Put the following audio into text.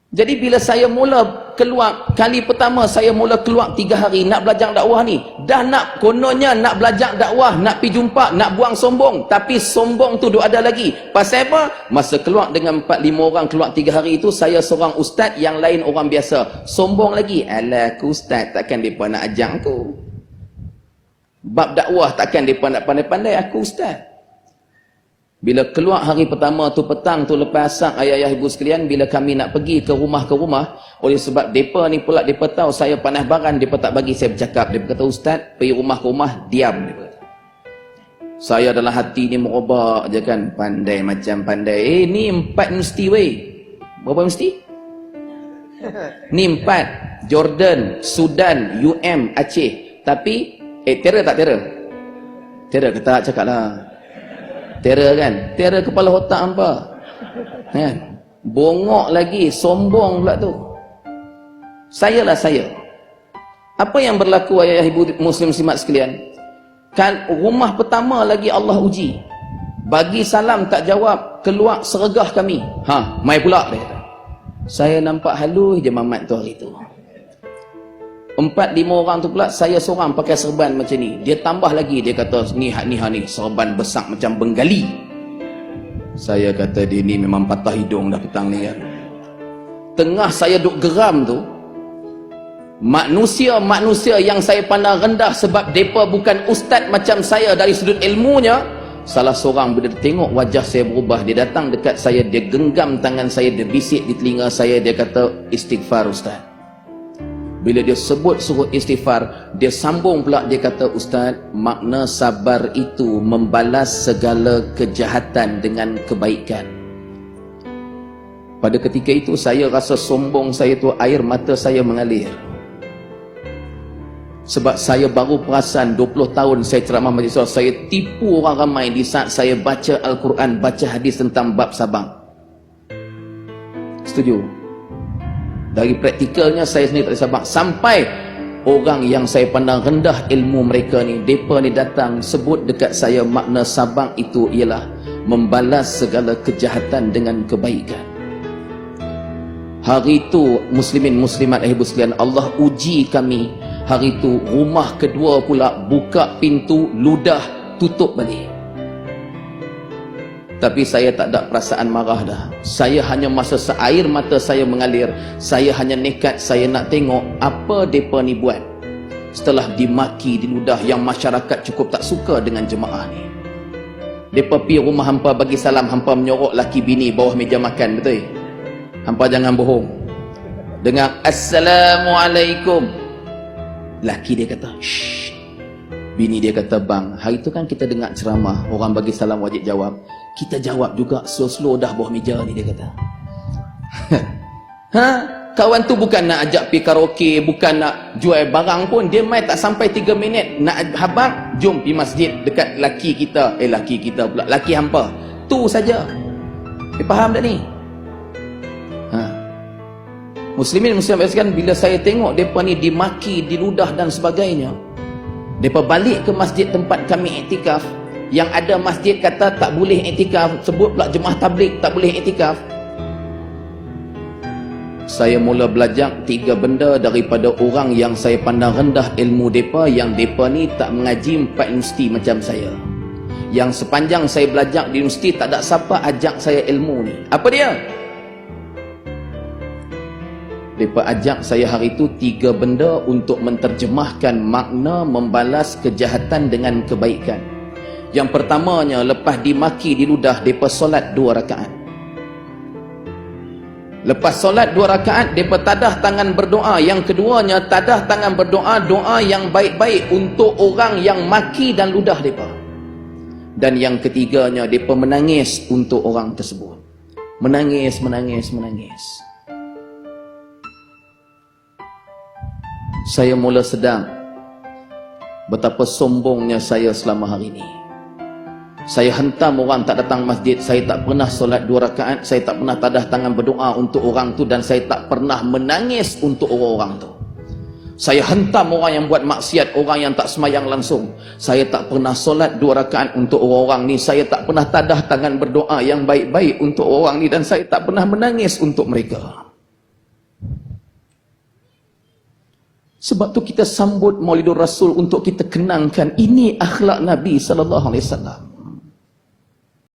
Jadi bila saya mula keluar, kali pertama saya mula keluar 3 hari nak belajar dakwah ni, dah nak kononnya nak belajar dakwah, nak pergi jumpa, nak buang sombong, tapi sombong tu duk ada lagi. Pasal apa? Masa keluar dengan 4-5 orang, keluar 3 hari itu, saya seorang ustaz, yang lain orang biasa. Sombong lagi. Alah, aku ustaz, takkan mereka nak ajar aku. Bab dakwah takkan mereka nak pandai-pandai, aku ustaz. Bila keluar hari pertama tu, petang tu lepas asar, ayah-ayah ibu sekalian, bila kami nak pergi ke rumah, oleh sebab mereka ni pula, mereka tahu saya panas baran, mereka tak bagi saya bercakap. Mereka kata, ustaz, pergi rumah ke rumah, diam. Saya dalam hati ni merobak je kan, pandai macam pandai. Ni 4 mesti weh. Berapa mesti? Ni 4. Jordan, Sudan, Aceh. Tapi, terror tak terror? Terror ke tak, cakap lah. Terror kan? Terror kepala otak hampa. Kan? Bongok lagi, sombong pula tu. Sayalah saya. Apa yang berlaku ayah ibu muslim simat sekalian? Kan rumah pertama lagi Allah uji. Bagi salam tak jawab, keluar seregah kami. Mai pula dia kata. Saya nampak halus je mamat tu hari tu. 4-5 orang tu pula, saya seorang pakai serban macam ni. Dia tambah lagi, dia kata, ni serban besar macam Bengali. Saya kata, dia ni memang patah hidung dah petang ni kan. Tengah saya duk geram tu, manusia yang saya pandang rendah sebab mereka bukan ustaz macam saya dari sudut ilmunya, salah seorang bila dia tengok wajah saya berubah, dia datang dekat saya, dia genggam tangan saya, dia bisik di telinga saya, dia kata, istighfar ustaz. Bila dia sebut suruh istighfar, dia sambung pula, dia kata, ustaz, makna sabar itu membalas segala kejahatan dengan kebaikan. Pada ketika itu saya rasa sombong saya tu, air mata saya mengalir. Sebab saya baru perasan 20 tahun saya ceramah majlis, saya tipu orang ramai di saat saya baca Al-Quran, baca hadis tentang bab sabar. Setuju? Dari praktikalnya saya sendiri tak ada sabar. Sampai orang yang saya pandang rendah ilmu mereka ni, mereka ni datang sebut dekat saya, makna sabar itu ialah membalas segala kejahatan dengan kebaikan. Hari itu muslimin muslimat ibu sekalian, Allah uji kami. Hari itu rumah kedua pula buka pintu, ludah, tutup balik. Tapi saya tak ada perasaan marah dah. Saya hanya masa air mata saya mengalir, saya hanya nekat, saya nak tengok apa mereka ni buat. Setelah dimaki, diludah, yang masyarakat cukup tak suka dengan jemaah ni. Mereka pergi rumah hampa bagi salam, hampa menyorok laki bini bawah meja makan, betul? Hampa jangan bohong. Dengar, Assalamualaikum. Laki dia kata, shh. Bini dia kata, bang, hari tu kan kita dengar ceramah, orang bagi salam wajib jawab. Kita jawab juga slow-slow dah bawah meja ni, dia kata. Kawan tu bukan nak ajak pergi karaoke, bukan nak jual barang pun, dia main tak sampai 3 minit nak habang, jom pergi masjid dekat laki kita, pula, laki hampa. Tu saja. Faham tak ni? Muslimin muslimat sekalian, bila saya tengok depa ni dimaki, diludah dan sebagainya, depa balik ke masjid tempat kami iktikaf. Yang ada masjid kata tak boleh iktikaf, sebut pula jemaah tabligh tak boleh iktikaf. Saya mula belajar 3 benda daripada orang yang saya pandang rendah ilmu depa, yang depa ni tak mengaji 4 universiti macam saya. Yang sepanjang saya belajar di universiti tak ada siapa ajak saya ilmu ni. Apa dia? Depa ajak saya hari itu 3 benda untuk menterjemahkan makna membalas kejahatan dengan kebaikan. Yang pertamanya, lepas dimaki, diludah, depa solat 2 rakaat. Lepas solat 2 rakaat, depa tadah tangan berdoa. Yang keduanya, tadah tangan berdoa, doa yang baik-baik untuk orang yang maki dan ludah depa. Dan yang ketiganya, depa menangis untuk orang tersebut. Menangis. Saya mula sedang betapa sombongnya saya selama hari ini. Saya hentam orang tak datang masjid, saya tak pernah solat 2 rakaat, saya tak pernah tadah tangan berdoa untuk orang tu, dan saya tak pernah menangis untuk orang-orang tu. Saya hentam orang yang buat maksiat, orang yang tak semayang langsung. Saya tak pernah solat 2 rakaat untuk orang-orang ni, saya tak pernah tadah tangan berdoa yang baik-baik untuk orang ni, dan saya tak pernah menangis untuk mereka. Sebab tu kita sambut Maulidur Rasul untuk kita kenangkan ini akhlak Nabi sallallahu alaihi wasallam.